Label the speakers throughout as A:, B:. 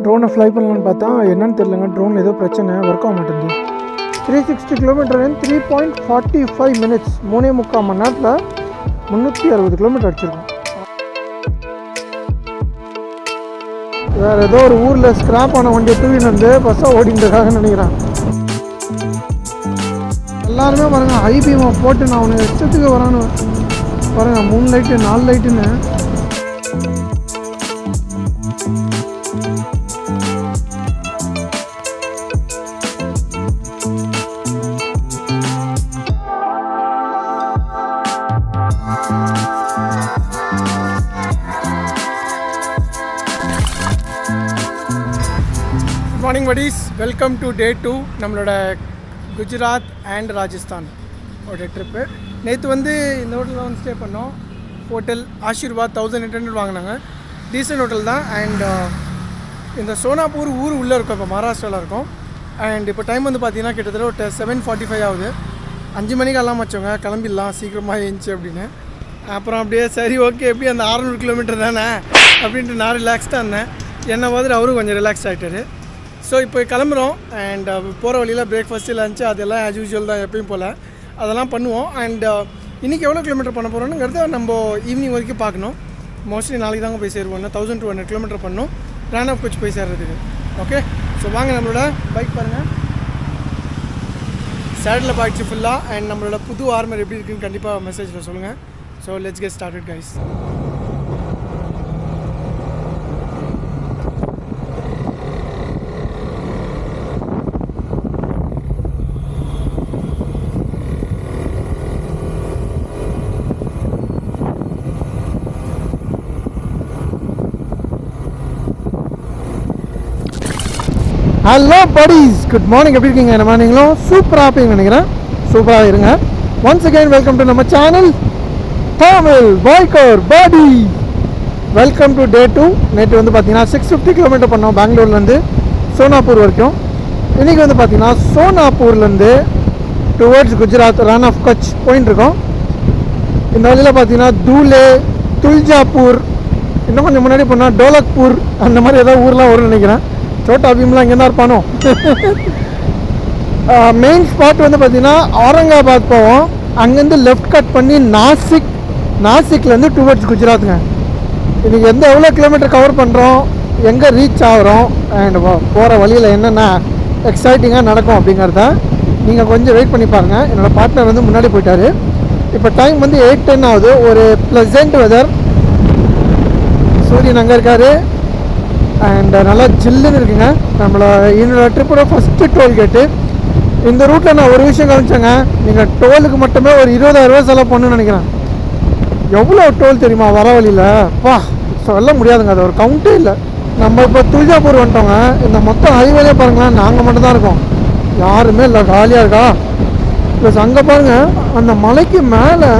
A: ட்ரோனை fly பண்ணலான்னு பார்த்தா என்னன்னு தெரியலங்க. ட்ரோன் ஏதோ பிரச்சனை, ஒர்க் ஆக மாட்டேங்குது. 360 கிலோமீட்டர் 3.45 மினிட்ஸ், 3.25 மணி நேரத்தில் 360 கிலோமீட்டர் அடிச்சிருக்கோம். வேறு ஏதோ ஒரு ஊரில் ஸ்க்ராப் ஆன வண்டியை தூக்கின்னு வந்து பஸ்ஸாக ஓடின்றதுக்காக நினைக்கிறேன். எல்லாருமே பாருங்கள் ஹை பீமை போட்டு நான் அவனுக்கு இஷ்டத்துக்கு வரான்னு பாருங்கள். 3 லைட்டு 4 லைட்டுன்னு. Good morning buddies, welcome to day 2 நம்மளோட குஜராத் அண்ட் ராஜஸ்தான் ஓட ட்ரிப்பு. நேற்று வந்து இந்த ஹோட்டலில் வந்து ஸ்டே பண்ணோம். ஹோட்டல் ஆஷீர்வாத் 1800 வாங்கினாங்க. டீசன்ட் ஹோட்டல் தான். அண்ட் இந்த சோனாப்பூர் ஊர் உள்ளே இருக்கும், இப்போ மகாராஷ்டிராவில் இருக்கும். அண்ட் இப்போ டைம் வந்து பார்த்திங்கன்னா கிட்டத்தட்ட ஒரு 7:45 ஆகுது. 5 மணிக்கு எல்லாம் வச்சோங்க கிளம்பிடலாம் சீக்கிரமாக எழுந்துச்சு அப்படின்னு. அப்புறம் அப்படியே சரி ஓகே எப்படி அந்த 600 கிலோமீட்டர் தானே அப்படின்ட்டு நான் ரிலாக்ஸ்டாக இருந்தேன். என்னை மாதிரி அவரும் கொஞ்சம் ரிலாக்ஸ் ஆகிட்டார். ஸோ இப்போ கிளம்புறோம். அண்ட் போகிற வழியில் பிரேக்ஃபாஸ்ட்டு லஞ்சு அதெல்லாம் ஆஸ் யூஸ்வல் தான் எப்பயும் போல் அதெல்லாம் பண்ணுவோம். அண்ட் இன்றைக்கி எவ்வளோ கிலோமீட்டர் பண்ண போகிறோங்கிறத நம்ம ஈவினிங் வரைக்கும் பார்க்கணும். மோஸ்ட்லி நாளைக்கு தாங்க போய் சேருவோம். 1200 கிலோமீட்டர் பண்ணணும் ரான் ஆஃப் கொச்சி போய் சேர்றதுக்கு. ஓகே, ஸோ வாங்க நம்மளோட பைக் பாருங்கள். சேடில் பாய்ச்சி ஃபுல்லாக. அண்ட் நம்மளோட புது ஆர்மர் எப்படி இருக்குன்னு கண்டிப்பாக மெசேஜில் சொல்லுங்கள். So let's get started guys. Hello buddies, good morning. எப்படி இருக்கீங்க? நம்ம நீங்களும் சூப்பராக இருப்பீங்கன்னு நினைக்கிறேன். சூப்பராக இருங்க. ஒன்ஸ் அகைன் வெல்கம் டு நம்ம channel Tamil biker body. Welcome to day 2. நேற்று வந்து பார்த்தீங்கன்னா 650 கிலோமீட்டர் பண்ணோம் பெங்களூர்லேருந்து சோனாப்பூர் வரைக்கும். இன்றைக்கி வந்து பார்த்தீங்கன்னா சோனாப்பூர்லேருந்து டுவர்ட்ஸ் குஜராத் ரான் ஆஃப் கட்ச் போயின்னு இருக்கோம். இந்த வழியில் பார்த்தீங்கன்னா தூலே, துல்ஜாப்பூர், இன்னும் கொஞ்சம் முன்னாடி போனால் டோலக்பூர் அந்த மாதிரி ஏதாவது ஊர்லாம் வரும்னு நினைக்கிறேன். சோட்டா பீம்லாம் இங்கே தான் இருப்பானோ. மெயின் ஸ்பாட் வந்து பார்த்திங்கன்னா அவுரங்காபாத் போவோம். அங்கேருந்து லெஃப்ட் கட் பண்ணி நாசிக்லேருந்து டுவர்ட்ஸ் குஜராத்துங்க. இன்றைக்கி எவ்வளோ கிலோமீட்டர் கவர் பண்ணுறோம், எங்கே ரீச் ஆகிறோம், அண்ட் போகிற வழியில் என்னென்ன எக்ஸைட்டிங்காக நடக்கும் அப்படிங்கிறத நீங்கள் கொஞ்சம் வெயிட் பண்ணி பாருங்கள். என்னோடய பார்ட்னர் வந்து முன்னாடி போயிட்டார். இப்போ டைம் வந்து 8:10 ஆகுது. ஒரு ப்ளசண்ட் வெதர், சூரியன் அங்கே இருக்கார். அண்ட் நல்லா ஜில்லுன்னு இருக்குங்க. என்னோடய ட்ரிப்போட ஃபஸ்ட்டு டோல்கேட்டு இந்த ரூட்டில். நான் ஒரு விஷயம் கவனிச்சேங்க, நீங்கள் டோலுக்கு மட்டுமே ஒரு 20,000 ரூபா செலவு பண்ணணும்னு நினைக்கிறேன். எவ்வளோ டோல் தெரியுமா வர வழியில்? சொல்ல முடியாதுங்க, அது ஒரு கவுண்டே இல்லை. நம்ம இப்போ துல்ஜாப்பூர் வந்துட்டோங்க. இந்த மொத்தம் ஹைவேலே பாருங்களேன், நாங்கள் மட்டும் தான் இருக்கோம், யாருமே இல்லை, காலியாக இருக்கா. ப்ளஸ் அங்கே பாருங்கள், அந்த மலைக்கு மேலே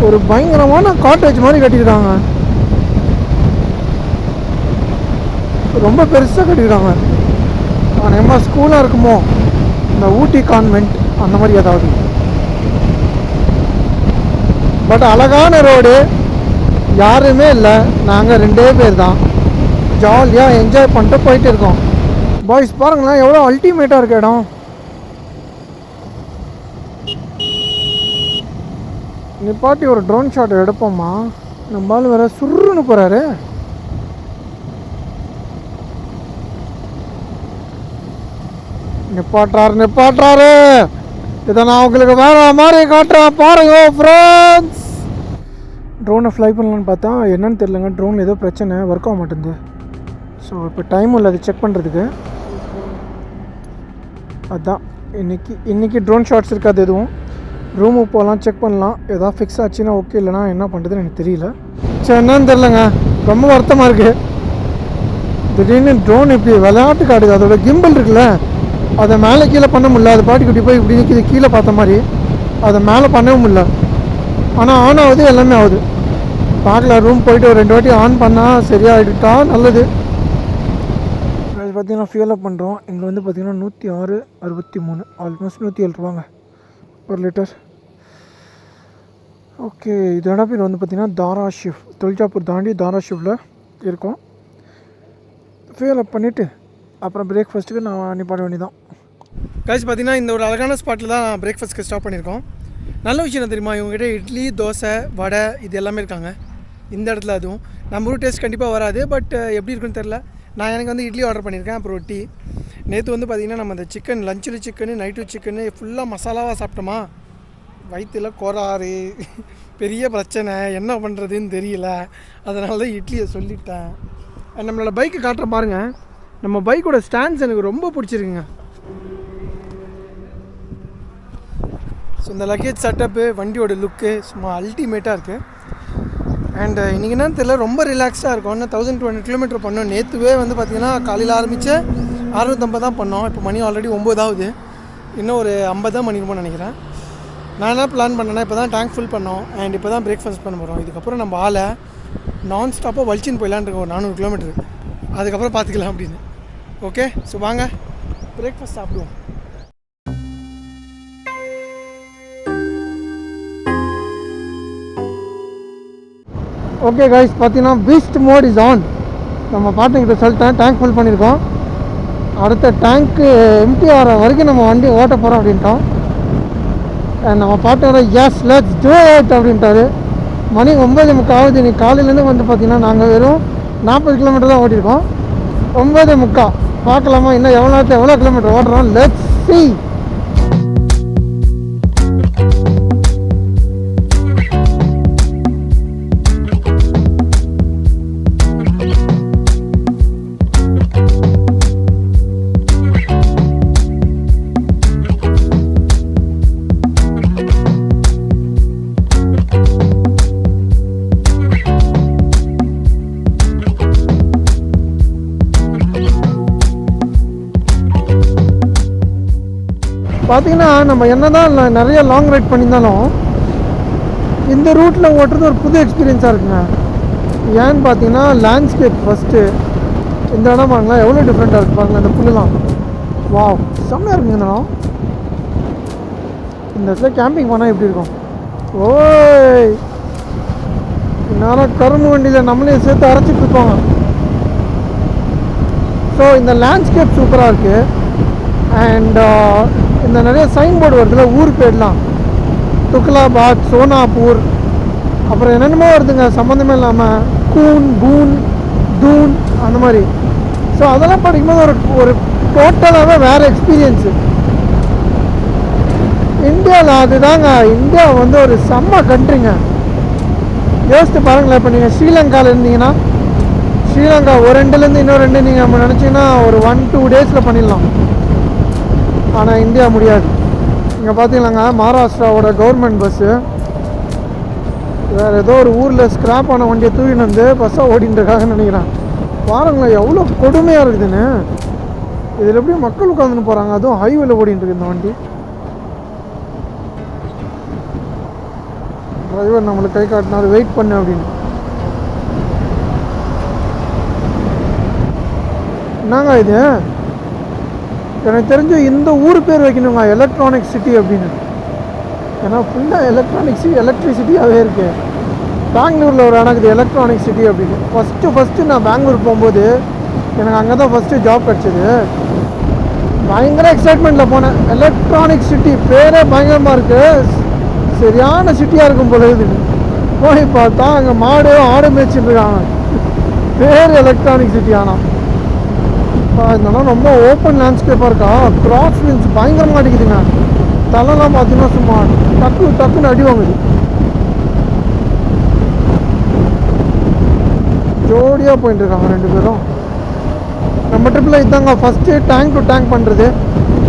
A: ஒரு பயங்கரமான காட்டேஜ் மாதிரி கட்டிக்கிறாங்க. ரொம்ப பெருசாக கட்டிக்கிறாங்க. நம்ம ஸ்கூலாக இருக்குமோ, இந்த ஊட்டி கான்வென்ட் அந்த மாதிரி ஏதாவது. பட் அழகான ரோடு, யாருமே இல்லை, நாங்கள் 2 பேர் தான். ஜாலியாக என்ஜாய் பண்ணிட்டு போயிட்டு இருக்கோம். பாய்ஸ் பாருங்களேன் எவ்வளோ அல்டிமேட்டாக இருக்க இடம். நிப்பாட்டி ஒரு ட்ரோன் ஷாட் எடுப்போம்மா. நம்மளால வேற சுருன்னு போகிறாரு. நிப்பாட்டுறாரு. இதை நான் உங்களுக்கு வேற மாதிரி காட்டுறேன் பாருங்க ஃப்ரெண்ட்ஸ். ட்ரோனை ஃப்ளை பண்ணலான்னு பார்த்தா என்னன்னு தெரியலங்க. ட்ரோன் ஏதோ பிரச்சனை, ஒர்க் ஆக மாட்டேங்குது. ஸோ இப்போ டைம் இல்லை அது செக் பண்ணுறதுக்கு. அதுதான் இன்றைக்கி ட்ரோன் ஷாட்ஸ் இருக்காது எதுவும். ரூமுக்கு போகலாம், செக் பண்ணலாம். எதாவது ஃபிக்ஸ் ஆச்சுன்னா ஓகே, இல்லைனா என்ன பண்ணுறதுன்னு எனக்கு தெரியல. சரி என்னன்னு தெரிலங்க, ரொம்ப வருத்தமாக இருக்குது. திடீர்னு ட்ரோன் இப்படி விளையாட்டு காட்டுது. அதோட கிம்பிள் இருக்குல்ல, அதை மேலே கீழே பண்ண முடியல. அது பாட்டுக்கு இப்படி போய் இப்படி நிற்கிது, கீழே பார்த்த மாதிரி. அதை மேலே பண்ணவும் முடியல. ஆனால் ஆன் ஆகுது, எல்லாமே ஆகுது. பார்க்கலாம், ரூம் போயிட்டு ஒரு 2 வாட்டி ஆன் பண்ணால் சரியாகிட்டா நல்லது. அது பார்த்திங்கன்னா ஃபியூல் அப் பண்ணுறோம். இங்கே வந்து பார்த்திங்கன்னா 106.63, ஆல்மோஸ்ட் 107 ரூபாங்க ஒரு லிட்டர். ஓகே, இதோட பேர் வந்து பார்த்திங்கன்னா தாராஷிவ். துல்ஜாப்பூர் தாண்டி தாராஷிவில் இருக்கும். ஃபியூல் அப் பண்ணிவிட்டு அப்புறம் பிரேக்ஃபாஸ்ட்டுக்கு நான் நிப்பாட வேண்டியதான். கைஸ் பார்த்தீங்கன்னா இந்த ஒரு அழகான ஸ்பாட்டில் தான் பிரேக்ஃபாஸ்ட்டுக்கு ஸ்டாப் பண்ணியிருக்கோம். நல்ல விஷயம் என்ன தெரியுமா, இவங்ககிட்ட இட்லி, தோசை, வடை இது எல்லாமே இருக்காங்க இந்த இடத்துல. அதுவும் நம்ம ஊர் டேஸ்ட் கண்டிப்பாக வராது, பட் எப்படி இருக்குன்னு தெரில. நான் எனக்கு வந்து இட்லி ஆர்டர் பண்ணியிருக்கேன், அப்புறம் டீ. நேற்று வந்து பார்த்திங்கன்னா நம்ம அந்த சிக்கன் லஞ்சில் சிக்கனு நைட்டு சிக்கனு ஃபுல்லாக மசாலாவாக சாப்பிட்டோமா, வயிற்றில் கோராறு பெரிய பிரச்சனை, என்ன பண்ணுறதுன்னு தெரியல. அதனால தான் இட்லியை சொல்லிட்டேன். நம்மளோட பைக்கு காட்டுற பாருங்கள். நம்ம பைக்கோட ஸ்டாண்ட்ஸ் எனக்கு ரொம்ப பிடிச்சிருக்குங்க. ஸோ இந்த லக்கேஜ் செட்டப்பு, வண்டியோட லுக்கு சும்மா அல்டிமேட்டாக இருக்குது. அண்ட் இன்றைக்கி என்னன்னு தெரியல, ரொம்ப ரிலாக்ஸாக இருக்கும். இன்னும் 1200 கிலோமீட்டர் பண்ணோம். நேற்றுவே வந்து பார்த்திங்கன்னா காலையில் ஆரம்பித்து 650 தான் பண்ணோம். இப்போ மணி ஆல்ரெடி 9 ஆகுது. இன்னும் ஒரு 50 தான் பண்ணிருப்போம்னு நினைக்கிறேன். நான் என்ன பிளான் பண்ணேன்னா, இப்போ தான் டேங்க் ஃபுல் பண்ணோம் அண்ட் இப்போ தான் பிரேக்ஃபாஸ்ட் பண்ண போகிறோம். இதுக்கப்புறம் நம்ம ஆளை நான் ஸ்டாப்பாக வலிச்சின்னு போயிடலான்னு இருக்கோம், ஒரு 400 கிலோமீட்டர். அதுக்கப்புறம் பார்த்துக்கலாம் அப்படின்னு. ஓகே, ஸோ வாங்க பிரேக்ஃபாஸ்ட் சாப்பிடுவோம். ஓகே கைஸ், பார்த்தீங்கன்னா பீஸ்ட் மோட் இஸ் ஆன். நம்ம பாட்டுக்கிட்ட சொல்லிட்டேன், டேங்க் ஃபுல் பண்ணியிருக்கோம். அடுத்த டேங்க்கு எம்டி ஆகிற வரைக்கும் நம்ம வண்டி ஓட்ட போகிறோம் அப்படின்ட்டோம். நம்ம பாட்டோட எஸ் லெட்ஸ் டூ இட் அப்படின்ட்டாரு. மணி 9:30 ஆகுது. நீ காலையிலேருந்து வந்து பார்த்தீங்கன்னா நாங்கள் வெறும் 40 கிலோமீட்டர் தான் ஓட்டியிருக்கோம். 9:30 பார்க்கலாமா இன்னும் எவ்வளோ கிலோமீட்டர் ஓட்டுறோம். Let's see. பார்த்தீங்கன்னா நம்ம என்ன தான் நிறைய லாங் ரைட் பண்ணியிருந்தாலும் இந்த ரூட்டில் ஓட்டுறது ஒரு புது எக்ஸ்பீரியன்ஸாக இருக்குங்க. ஏன்னு பார்த்தீங்கன்னா லேண்ட்ஸ்கேப் ஃபஸ்ட்டு இந்த இடம் பாருங்களேன், எவ்வளோ டிஃப்ரெண்ட்டாக இருக்குது பாருங்களேன். இந்த புல்லுலாம் வாவ் செம்மையாக இருக்குங்க. இந்த இடம், இந்த இடத்துல கேம்பிங் பண்ணால் எப்படி இருக்கும். ஓய், நேரம் கரும்பு வண்டியில் நம்மளையும் சேர்த்து அரைச்சிட்டு இருப்பாங்க. ஸோ இந்த லேண்ட்ஸ்கேப் சூப்பராக இருக்குது. அண்ட் இந்த நிறைய சைன் போர்டு வருதுல ஊர் பேர்லாம், துக்லாபாத், சோனாப்பூர், அப்புறம் என்னென்னமோ வருதுங்க சம்மந்தமே இல்லாமல், கூன், பூன், தூன் அந்த மாதிரி. ஸோ அதெல்லாம் படிக்கும்போது ஒரு டோட்டலாகவே வேறு எக்ஸ்பீரியன்ஸு. இந்தியாவில் அதுதாங்க, இந்தியா வந்து ஒரு செம்ம கண்ட்ரிங்க. யோசித்து பாருங்களேன். இப்போ நீங்கள் ஸ்ரீலங்காவில் இருந்தீங்கன்னா, ஸ்ரீலங்கா ஒரு ரெண்டுலேருந்து இன்னொரு ரெண்டு நீங்கள் நம்ம நினச்சிங்கன்னா ஒரு 1-2 டேஸில் பண்ணிடலாம். ஆனால் இந்தியா முடியாது. இங்கே பார்த்தீங்களாங்க, மகாராஷ்டிராவோட கவர்மெண்ட் பஸ்ஸு வேறு ஏதோ ஒரு ஊரில் ஸ்க்ராப் ஆன வண்டியை தூக்கின்னு வந்து பஸ்ஸாக ஓடிட்டுருக்காங்கன்னு நினைக்கிறேன். பாருங்களேன் எவ்வளோ கொடுமையாக இருக்குதுன்னு. இதில் எப்படியும் மக்கள் உட்காந்துன்னு போகிறாங்க, அதுவும் ஹைவேல ஓடிட்டு இருக்கு இந்த வண்டி. டிரைவர் நம்மளுக்கு கை காட்டினார் வெயிட் பண்ணு அப்படின்னு. என்னங்க இது, எனக்கு தெரிஞ்சு இந்த ஊர் பேர் வைக்கணுங்க எலக்ட்ரானிக் சிட்டி அப்படின்னு. ஏன்னா ஃபுல்லாக எலக்ட்ரிசிட்டியாகவே இருக்குது. பெங்களூரில் ஒரு இருக்குது எலக்ட்ரானிக் சிட்டி அப்படின்னு. ஃபஸ்ட்டு நான் பெங்களூர் போகும்போது எனக்கு அங்கே தான் ஃபஸ்ட்டு ஜாப் கிடச்சிது. பயங்கர எக்ஸைட்மெண்ட்டில் போனேன். எலக்ட்ரானிக் சிட்டி பேரே பயங்கரமாக இருக்குது, சரியான சிட்டியாக இருக்கும் போல இதுன்னு. போய் பார்த்தா அங்கே மாடு ஆடு மேய்ச்சிட்டு இருக்காங்க. பேர் எலக்ட்ரானிக் சிட்டி. ஆனால் இதெல்லாம் ரொம்ப ஓப்பன் லேண்ட்ஸ்கேப்பாக இருக்கா. கிராஸ் வின்ஸ் பயங்கரமாக அடிக்குதுங்க. தலைலாம் பார்த்தீங்கன்னா சும்மா டக்குன்னு அடி வாங்குது. ஜோடியாக போயிட்டு இருக்காங்க 2 பேரும். நம்ம ட்ரிப்பில் இதாங்க ஃபஸ்ட்டு டேங்க் டு டேங்க் பண்ணுறது.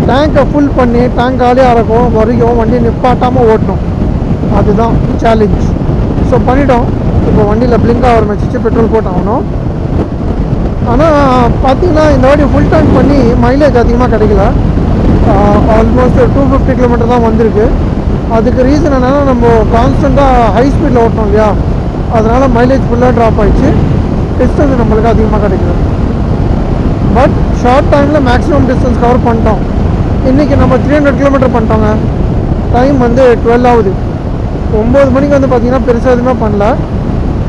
A: டேங்கை ஃபுல் பண்ணி டேங்க் காலியாக இருக்கும் வரைக்கும் வண்டியை நிப்பாட்டாமல் ஓட்டணும். அதுதான் சேலஞ்ச். ஸோ பண்ணிட்டோம். இப்போ வண்டியில் பிளிங்க் ஆரம்பிச்சிச்சு, பெட்ரோல் போட்டாகணும். ஆனால் பார்த்தீங்கன்னா இந்த வாட்டி ஃபுல் டேங்க் பண்ணி மைலேஜ் அதிகமாக கிடைக்கல. ஆல்மோஸ்ட் 250 கிலோமீட்டர் தான் வந்திருக்கு. அதுக்கு ரீசன் என்னென்னா நம்ம கான்ஸ்டண்ட்டாக ஹை ஸ்பீடில் ஓட்டணும் இல்லையா, அதனால் மைலேஜ் ஃபுல்லாக ட்ராப் ஆகிடுச்சு. டிஸ்டன்ஸ் நம்மளுக்கு அதிகமாக கிடைக்குது. பட் ஷார்ட் டைமில் மேக்ஸிமம் டிஸ்டன்ஸ் கவர் பண்ணிட்டோம். இன்றைக்கி நம்ம 300 கிலோமீட்டர் பண்ணிட்டோங்க. டைம் வந்து 12 ஆகுது. 9 மணிக்கு வந்து பார்த்திங்கன்னா பெருசாக எதுவுமே பண்ணல.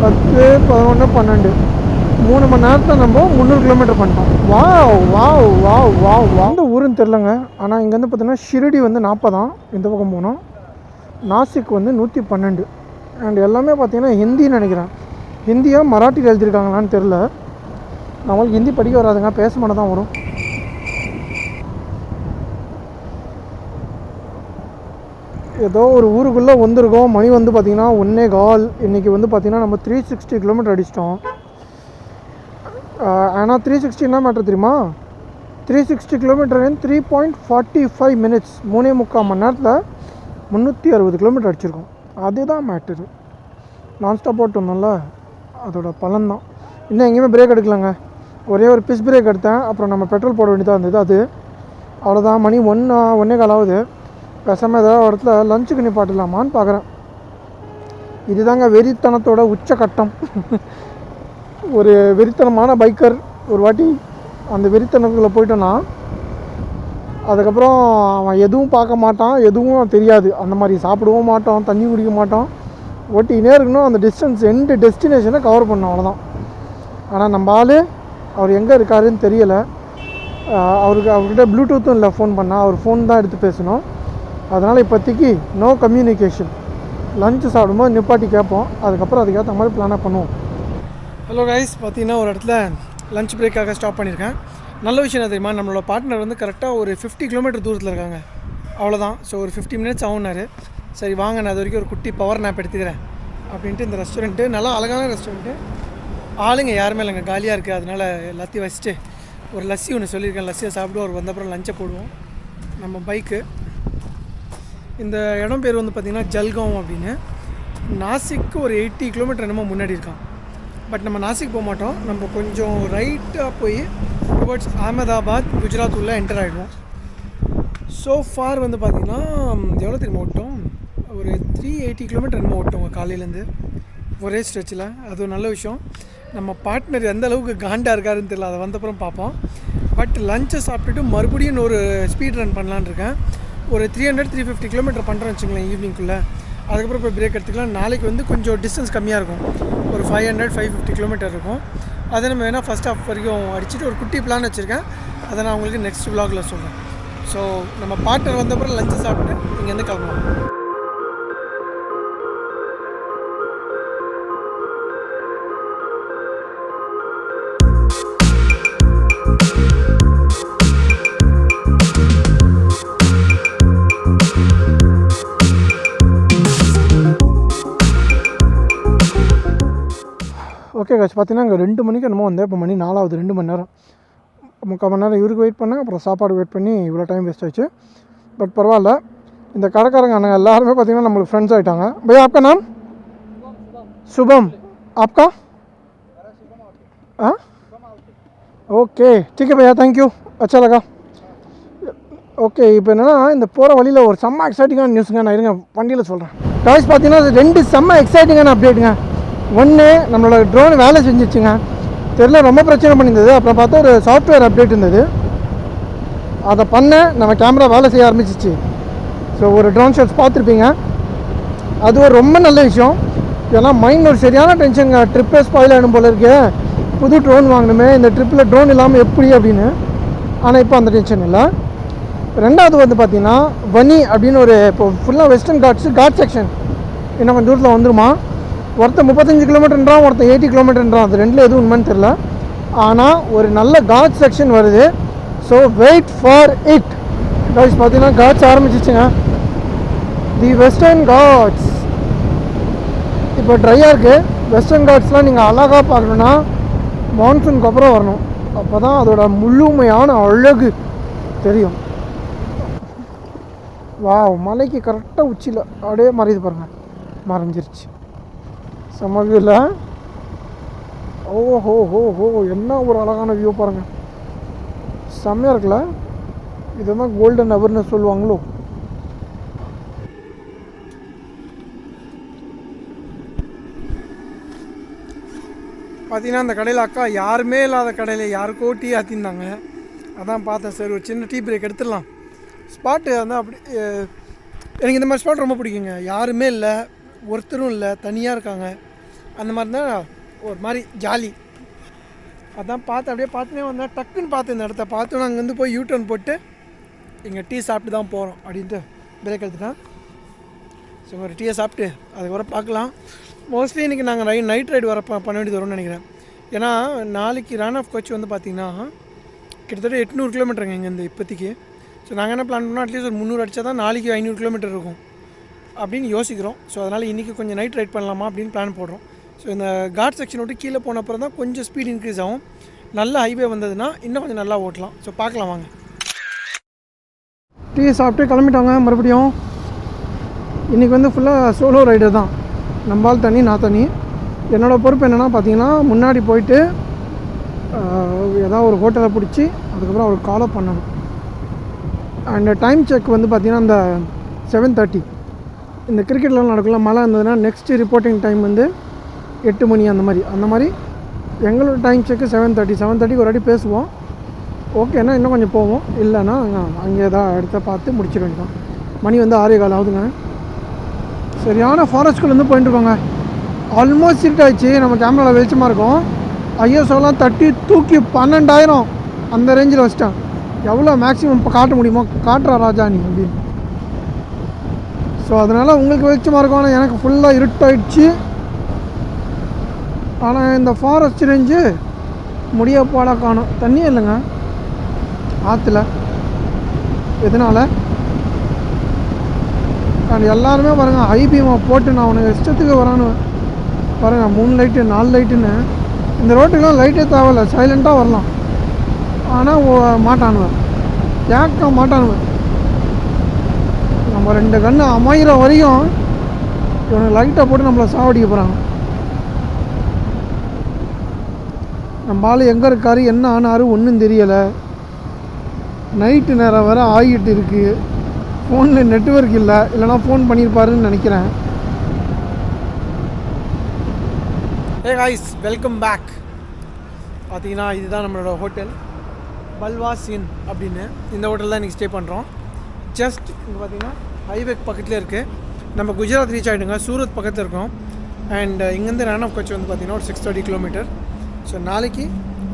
A: 10, 11, 12 3 மணி நேரத்தில் நம்ம 300 கிலோமீட்டர் பண்ணிட்டோம். வாவ் வாவ் வாவ் வாவ் எந்த ஊருன்னு தெரிலங்க. ஆனால் இங்கேருந்து பார்த்தீங்கன்னா ஷிரடி வந்து 40 இந்த பக்கம் போனோம். நாசிக் வந்து 112. அண்ட் எல்லாமே பார்த்தீங்கன்னா ஹிந்தின்னு நினைக்கிறேன். ஹிந்தியா மராட்டியில் எழுதியிருக்காங்களான்னு தெரில. நம்மளுக்கு ஹிந்தி படிக்க வராதுங்க, பேச மட்டும் தான் வரும். ஏதோ ஒரு ஊருக்குள்ளே வந்திருக்கோம். மணி வந்து பார்த்திங்கன்னா 1:15. இன்றைக்கி வந்து பார்த்திங்கன்னா நம்ம 360 கிலோமீட்டர் அடிச்சிட்டோம். ஆனால் 360 என்ன மேட்ரு தெரியுமா? 360 கிலோமீட்டர் 3.45 மினிட்ஸ், 3.25 மணி நேரத்தில் 360 கிலோமீட்டர் அடிச்சிருக்கோம். அதுதான் மேட்ரு. நான்ஸ்டாப் ஓட்டணும்ல, அதோட பலன்தான். இன்னும் எங்கேயுமே பிரேக் எடுக்கலைங்க. ஒரே ஒரு பிஸ் பிரேக் எடுத்தேன். அப்புறம் நம்ம பெட்ரோல் போட வேண்டியதாக இருந்தது. அது அவ்வளோதான். மணி 1:15 ஆகுது. பேசாமல் ஏதாவது இடத்துல லஞ்சுக்கு நிப்பாட்டலாமான்னு பார்க்குறேன். இதுதாங்க வெறித்தனத்தோட உச்சக்கட்டம். ஒரு வெறித்தனமான பைக்கர் ஒரு வாட்டி அந்த வெறித்தனத்துக்குள்ளே போயிட்டோன்னா அதுக்கப்புறம் அவன் எதுவும் பார்க்க மாட்டான், எதுவும் தெரியாது. அந்த மாதிரி சாப்பிடவும் மாட்டோம், தண்ணி குடிக்க மாட்டோம், ஓட்டினே இருக்கணும். அந்த எண்டு டெஸ்டினேஷனை கவர் பண்ணோம், அவ்வளோதான். ஆனால் நம்ம ஆள் அவர் எங்கே இருக்காருன்னு தெரியலை. அவர்கிட்ட ப்ளூடூத்தும் இல்லை. ஃபோன் பண்ணால் அவர் ஃபோன் தான் எடுத்து பேசணும். அதனால் இப்போதைக்கு நோ கம்யூனிகேஷன். லஞ்சு சாப்பிடும்போது நிப்பாட்டி கேட்போம். அதுக்கப்புறம் அதுக்கேற்ற மாதிரி பிளானாக பண்ணுவோம். ஹலோ கைஸ், பார்த்தீங்கன்னா ஒரு இடத்துல லஞ்ச் பிரேக்காக ஸ்டாப் பண்ணியிருக்கேன். நல்ல விஷயம் என்ன தெரியுமா? நம்மளோட பார்ட்னர் வந்து கரெக்டாக ஒரு 50 கிலோமீட்டர் தூரத்தில் இருக்காங்க. அவ்வளோதான். ஸோ ஒரு 50 மினிட்ஸ் ஆகுனாரு. சரி வாங்க, நான் அது வரைக்கும் ஒரு குட்டி பவர் நேப் எடுத்துக்கிறேன் அப்படின்ட்டு இந்த ரெஸ்டாரண்ட்டு நல்லா அழகான ரெஸ்டாரண்ட்டு. ஆளுங்க யாருமே இல்லைங்க, காலியாக இருக்குது. அதனால் எல்லாத்தையும் வச்சுட்டு ஒரு லஸ்ஸி ஒன்று சொல்லியிருக்கேன். லஸ்ஸியை சாப்பிடுவோம். அவர் வந்தப்புறம் லஞ்சை போடுவோம். நம்ம பைக்கு இந்த இடம் பேர் வந்து பார்த்திங்கன்னா ஜல்காம் அப்படின்னு. நாசிக்கு ஒரு 80 கிலோமீட்டர் என்னமோ முன்னாடி இருக்கான். பட் நம்ம நாசிக் போக மாட்டோம். நம்ம கொஞ்சம் ரைட்டாக போய் டுவர்ட்ஸ் அகமதாபாத், குஜராத் உள்ள என்டர் ஆகிடுவோம். ஸோ ஃபார் வந்து பார்த்திங்கன்னா எவ்வளோ தெரியுமா ஓட்டோம்? ஒரு 380 கிலோமீட்டர் என்னமோ ஓட்டோங்க காலையிலேருந்து ஒரே ஸ்ட்ரெச்சில். அது ஒரு நல்ல விஷயம். நம்ம பார்ட்னர் எந்த அளவுக்கு காண்டாக இருக்காருன்னு தெரியல, அதை வந்தப்புறம் பார்ப்போம். பட் லஞ்சை சாப்பிட்டுட்டு மறுபடியும் ஒரு ஸ்பீட் ரன் பண்ணலான்னு இருக்கேன். ஒரு 300-350 கிலோமீட்டர் பண்ணுறோன்னு வச்சுங்களேன் ஈவினிங்குள்ளே. அதுக்கப்புறம் போய் பிரேக் எடுத்துக்கலாம். நாளைக்கு வந்து கொஞ்சம் டிஸ்டன்ஸ் கம்மியாக இருக்கும். ஒரு 500-550 கிலோமீட்டர் இருக்கும். அதை நம்ம வேணால் ஃபஸ்ட் ஹாஃப் வரைக்கும் அடிச்சுட்டு ஒரு குட்டி பிளான் வச்சுருக்கேன். அதை நான் உங்களுக்கு நெக்ஸ்ட் vlogல சொல்கிறேன். ஸோ நம்ம பார்ட்னர் வந்தப்பறம் லஞ்சு சாப்பிட்டு இங்கேருந்து கிளம்பலாம். ஓகே காய்ச்சி, பார்த்தீங்கன்னா இங்கே 2 மணிக்கு என்னமோ வந்தேன். இப்போ மணி 4 ஆகுது. 2 மணி நேரம், 3/4 மணி நேரம் இவருக்கு வெயிட் பண்ணேன். அப்புறம் சாப்பாடு வெயிட் பண்ணி இவ்வளோ டைம் வேஸ்ட் ஆச்சு. பட் பரவாயில்ல. இந்த கடைக்காரங்க அண்ணன் எல்லாருமே பார்த்தீங்கன்னா நம்மளுக்கு ஃப்ரெண்ட்ஸ் ஆகிட்டாங்க. பையா आपका नाम? शुभम. आपका? हाँ ஓகே ठीक है भैया, थैंक यू, अच्छा लगा. ஓகே, இப்போ என்னென்னா இந்த போகிற வழியில் ஒரு செம்ம எக்ஸைட்டிங்கான நியூஸுங்க. நான் இருங்க வண்டியில் சொல்கிறேன். காய்ஸ் பார்த்தீங்கன்னா 2 செம்ம எக்ஸைட்டிங்கான அப்டேட்டுங்க. ஒன்று, நம்மளோட ட்ரோன் வேலை செஞ்சிச்சுங்க. தெரியல, ரொம்ப பிரச்சனை பண்ணியிருந்தது. அப்புறம் பார்த்தா ஒரு சாஃப்ட்வேர் அப்டேட் இருந்தது. அதை பண்ண நம்ம கேமரா வேலை செய்ய ஆரம்பிச்சிச்சு. ஸோ ஒரு ட்ரோன் ஷாட்ஸ் பார்த்துருப்பீங்க. அது ஒரு ரொம்ப நல்ல விஷயம். ஏன்னா மைண்ட் ஒரு சரியான டென்ஷனுங்க. ட்ரிப்பே ஸ்பாயில் ஆகிடும் போல இருக்கு. புது ட்ரோன் வாங்கணுமே, இந்த ட்ரிப்பில் ட்ரோன் இல்லாமல் எப்படி அப்படின்னு. ஆனால் இப்போ அந்த டென்ஷன் இல்லை. ரெண்டாவது வந்து பார்த்திங்கன்னா வனி அப்படின்னு ஒரு இப்போ ஃபுல்லாக வெஸ்டர்ன் காட் செக்ஷன் இன்னும் கொஞ்சம் தூரத்தில் வந்துருமா. ஒருத்தர் 35 கிலோமீட்டர்ன்றான், ஒருத்தர் 80 கிலோமீட்டர்ன்றான். அது ரெண்டில் எதுவும் உண்மைன்னு தெரில. ஆனால் ஒரு நல்ல காட் செக்ஷன் வருது. So wait for it guys. பார்த்தீங்கன்னா காட்ஸ் ஆரம்பிச்சிச்சுங்க. தி வெஸ்டர்ன் காட்ஸ் இப்போ ட்ரையாக இருக்குது. வெஸ்டர்ன் காட்ஸ்லாம் நீங்கள் அழகாக பார்க்கணுன்னா மான்சூனுக்கு அப்புறம் வரணும். அப்போ தான் அதோட முழுமையான அழகு தெரியும். மலைக்கு கரெக்டாக உச்சியில் அப்படியே மறையுது பாருங்கள், மறைஞ்சிருச்சு. சமவியில் ஓஹோ ஹோ ஹோ, என்ன ஒரு அழகான வியூ பாருங்கள், செம்மையாக இருக்குல்ல. இதுதான் கோல்டன் ஹவர்னு சொல்லுவாங்களோ. பார்த்தீங்கன்னா அந்த கடையில் அக்கா யாருமே இல்லாத கடையில் யாருக்கோ டீ ஆற்றிருந்தாங்க. அதான் பார்த்தேன், சரி ஒரு சின்ன டீ பிரேக் எடுத்துடலாம். ஸ்பாட்டு வந்து அப்படி எனக்கு இந்த மாதிரி ஸ்பாட் ரொம்ப பிடிக்குங்க. யாருமே இல்லை, ஒருத்தரும் இல்லை, தனியாக இருக்காங்க. அந்த மாதிரி தான் ஒரு மாதிரி ஜாலி. அதான் பார்த்து அப்படியே பார்த்துனே வந்தேன். டக்குன்னு பார்த்து இந்த இடத்த பார்த்தோன்னா அங்கேருந்து போய் யூ-டர்ன் போட்டு இங்கே டீ சாப்பிட்டு தான் போகிறோம் அப்படின்ட்டு பிரேக் எடுத்துட்டேன். ஸோ ஒரு டீயை சாப்பிட்டு அதுக்கப்புறம் பார்க்கலாம். மோஸ்ட்லி இன்றைக்கி நாங்கள் நைட் ரைடு வர பண்ண வேண்டியது வரும்னு நினைக்கிறேன். ஏன்னா நாளைக்கு ரான் ஆஃப் கட்ச் வந்து பார்த்திங்கன்னா கிட்டத்தட்ட 800 கிலோமீட்டருங்க இங்கேருந்து இப்போதைக்கு. ஸோ நாங்கள் என்ன பிளான் பண்ணோம், அட்லீஸ்ட் ஒரு 300 அடித்தா தான் நாளைக்கு 500 கிலோமீட்டர் இருக்கும் அப்படின்னு யோசிக்கிறோம். ஸோ அதனால் இன்றைக்கி கொஞ்சம் நைட் ரைட் பண்ணலாமா அப்படின்னு பிளான் போடுறோம். ஸோ இந்த காட் செக்ஷன் விட்டு கீழே போன அப்புறம் தான் கொஞ்சம் ஸ்பீட் இன்க்ரீஸ் ஆகும். நல்ல ஹைவே வந்ததுன்னா இன்னும் கொஞ்சம் நல்லா ஓட்டலாம். ஸோ பார்க்கலாம் வாங்க. டீ சாப்பிட்டு கிளம்பிட்டாங்க. மறுபடியும் இன்றைக்கி வந்து ஃபுல்லாக சோலோ ரைடர் தான். நம்பால் தனி நான் தனி. என்னோடய பொறுப்பு என்னென்னா பார்த்தீங்கன்னா முன்னாடி போயிட்டு ஏதாவது ஒரு ஹோட்டலை பிடிச்சி அதுக்கப்புறம் அவருக்கு காலோ பண்ணணும். அண்ட் டைம் செக் வந்து பார்த்திங்கன்னா அந்த 7:30 இந்த கிரிக்கெட்லாம் நடக்கலாம். மழை இருந்ததுன்னா நெக்ஸ்ட்டு ரிப்போர்ட்டிங் டைம் வந்து 8 மணி அந்த மாதிரி எங்களோட டைம் செக்கு 7:30 ஒரு வாட்டி பேசுவோம். ஓகேண்ணா இன்னும் கொஞ்சம் போவோம், இல்லைன்னா அங்கே ஏதாவது இடத்த பார்த்து முடிச்சிட வேண்டியதான். மணி வந்து 6:15 ஆகுதுங்க. சரியான ஃபாரஸ்ட்குள்ளேருந்து போயிட்டுருக்கோங்க. ஆல்மோஸ்ட் இருட் ஆகிடுச்சு. நம்ம கேமராவில் வெளிச்சமாக இருக்கும். ஐஎஸ்ஓலாம் தட்டி தூக்கி 12,000 அந்த ரேஞ்சில் வச்சிட்டேன். எவ்வளோ மேக்ஸிமம் இப்போ காட்ட முடியுமோ காட்டுறா ராஜா நீ அப்படின்னு. ஸோ அதனால் உங்களுக்கு வெளிச்சமாக இருக்கும். ஆனால் எனக்கு ஃபுல்லாக இருட்டாயிடுச்சு. ஆனால் இந்த ஃபாரஸ்ட் ரேஞ்சு முடிய போட காணும். தண்ணியே இல்லைங்க ஆற்றுல. எதனால் அண்ட் எல்லாருமே பாருங்கள் ஹை பீமை போட்டு நான் உனக்கு இஷ்டத்துக்கு வரானு பாருங்கள். 3 லைட்டு 4 லைட்டுன்னு இந்த ரோட்டுக்கெலாம் லைட்டே தேவையில்ல, சைலண்ட்டாக வரலாம். ஆனால் மாட்டானுவேன், கேட்க மாட்டானுவேன். நம்ம 2 கன்று அமைகிற வரையும் இவனுக்கு லைட்டை போட்டு நம்மளை சாவடிக்க போகிறாங்க. நம்ம ஆள் எங்கே இருக்கார் என்ன ஆனார் ஒன்றும் தெரியலை. நைட்டு நேரம் வேறு ஆகிட்டு இருக்குது. ஃபோனில் நெட்வொர்க் இல்லை, இல்லைனா ஃபோன் பண்ணியிருப்பாருன்னு நினைக்கிறேன். Hey guys, welcome back. பார்த்தீங்கன்னா இதுதான் நம்மளோட ஹோட்டல் பல்வாஸ் இன் அப்படின்னு. இந்த ஹோட்டல் தான் இன்றைக்கி ஸ்டே பண்ணுறோம். ஜஸ்ட் இங்கே பார்த்தீங்கன்னா ஹைவே பக்கத்துலேயே இருக்குது. நம்ம குஜராத் ரீச் ஆகிடுங்க, சூரத் பக்கத்தில் இருக்கோம். அண்ட் இங்கேருந்து ரான் ஆஃப் கட்ச் வந்து பார்த்திங்கன்னா ஒரு 630 கிலோமீட்டர். ஸோ நாளைக்கு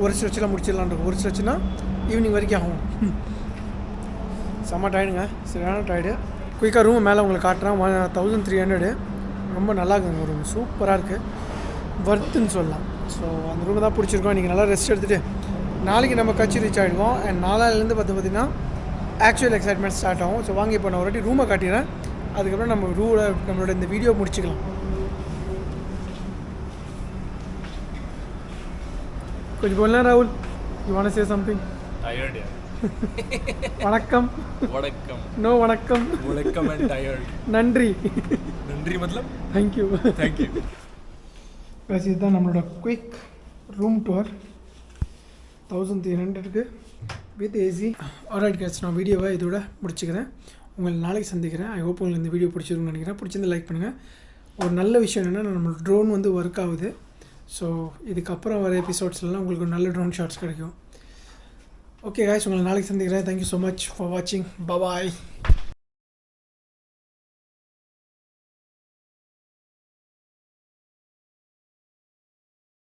A: ஒரு ஸ்ட்ரெச்சில் முடிச்சிடலான் இருக்கும். ஒரு ஸ்ட்ரெச்சுனா ஈவினிங் வரைக்கும் ஆகும். செம்ம டயர்டுங்க, சரியான டயர்டு. குயிக்காக ரூம் மேலே உங்களுக்கு காட்டுறேன். 1300 ரொம்ப நல்லா இருக்குங்க ரூம், சூப்பராக இருக்குது, வர்த்துன்னு சொல்லலாம். ஸோ அந்த ரூமை தான் பிடிச்சிருக்கோம். இன்றைக்கி நல்லா ரெஸ்ட் எடுத்துகிட்டு நாளைக்கு நம்ம கட்சி ரீச் ஆகிடுவோம். அண்ட் நாளையிலேருந்து பார்த்திங்கன்னா ஆக்சுவல் எக்ஸைட்மெண்ட் ஸ்டார்ட் ஆகும். ஸோ வாங்கி இப்போ நான் ஒரு வாட்டி ரூமை காட்டிடுறேன். அதுக்கப்புறம் நம்ம நம்மளோட இந்த வீடியோ முடிச்சுக்கலாம். கொஞ்சம் போகலாம் ராகுல், you want to say something?
B: Tired.
A: வணக்கம்.
B: வணக்கம்.
A: நோ வணக்கம்.
B: வணக்கம் and tired.
A: நன்றி.
B: நன்றி மத்தலப்
A: தேங்க்யூ.
B: தேங்க்யூ.
A: பஸ் இதுதான் நம்மளோட quick room tour. 1300 with AC. Alright guys, நான் வீடியோவை இதோட முடிச்சுக்கிறேன். உங்களை நாளைக்கு சந்திக்கிறேன். ஐ ஹோப் உங்களுக்கு இந்த வீடியோ பிடிச்சிருக்குன்னு நினைக்கிறேன். பிடிச்சிருந்து லைக் பண்ணுங்கள். ஒரு நல்ல விஷயம் என்னென்னா நம்மளோட ட்ரோன் வந்து ஒர்க் ஆகுது. ஸோ இதுக்கப்புறம் வர எபிசோட்ஸ்லாம் உங்களுக்கு நல்ல ட்ரோன் ஷாட்ஸ் கிடைக்கும். ஓகே காய்ஸ், உங்களை நாளைக்கு சந்திக்கிறேன். தேங்க்யூ ஸோ மச் ஃபார் வாட்சிங். பாய்.